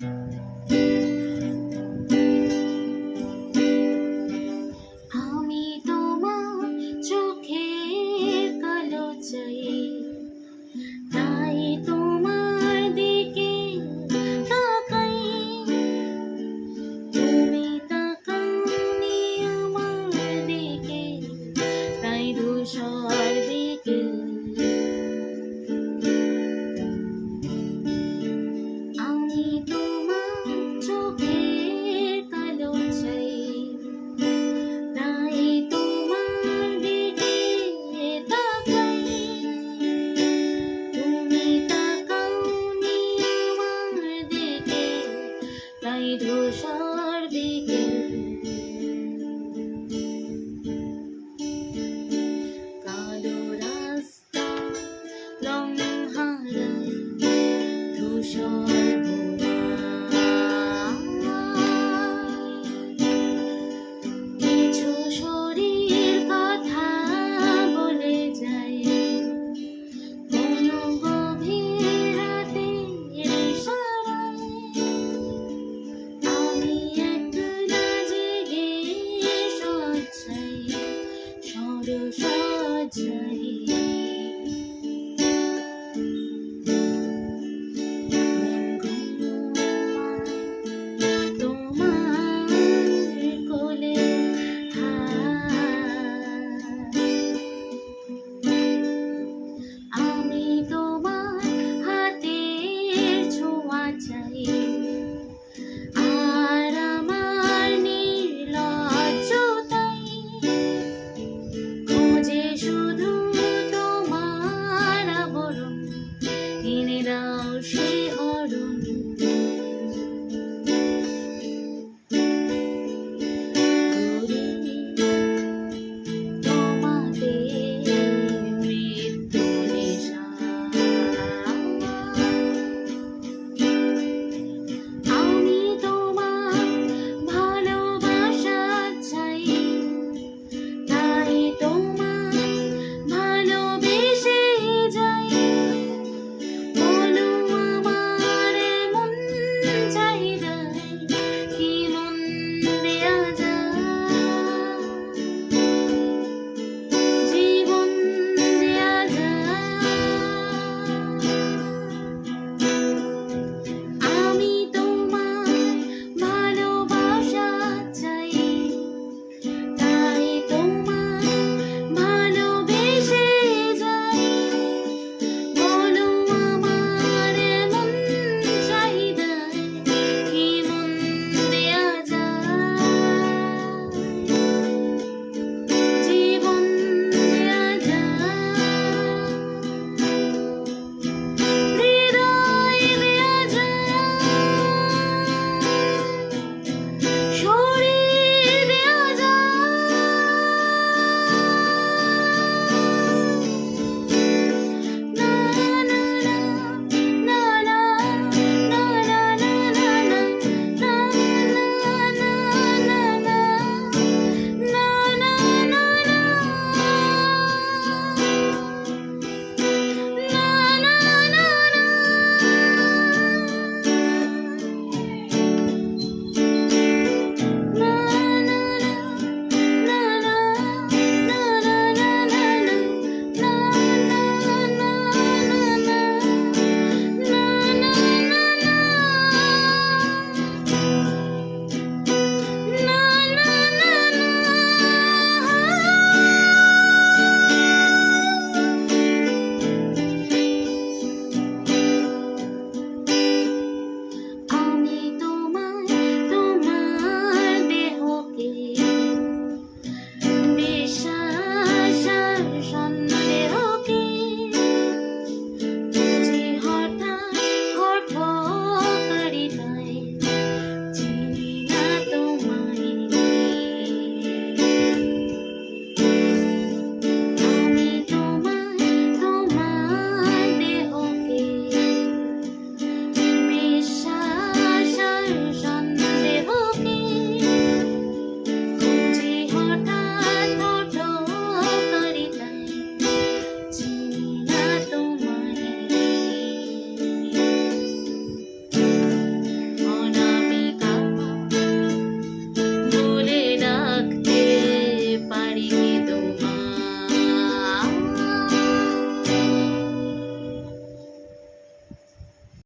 আমি তোমার চোখের কালো চাই, তাই তোমার দিকে তাকাই। তুমি তাকাওনি আমার দিকে, তাই ধূসর বিকেল। আমি তোমার চোখের কালো চাই, তাই তোমার দিকে তাকাই। তুমি তাকাওনি আমার দিকে, তাই ধূসর বিকেল। কালো রাস্তা রং হারায়, ধূসর কিছু শরীর কথা বলে যায়, কোনো গভীর রাতের ইশারায়। আমি একলা জেগে সজ্জাই, সজ্জাই। আমি তোমার হাতের ছোঁয়া চাই, আর আমার নির্লজ্জতাই খোঁজে শুধু তোমার আবরণ, এনে দাও শিহরণ।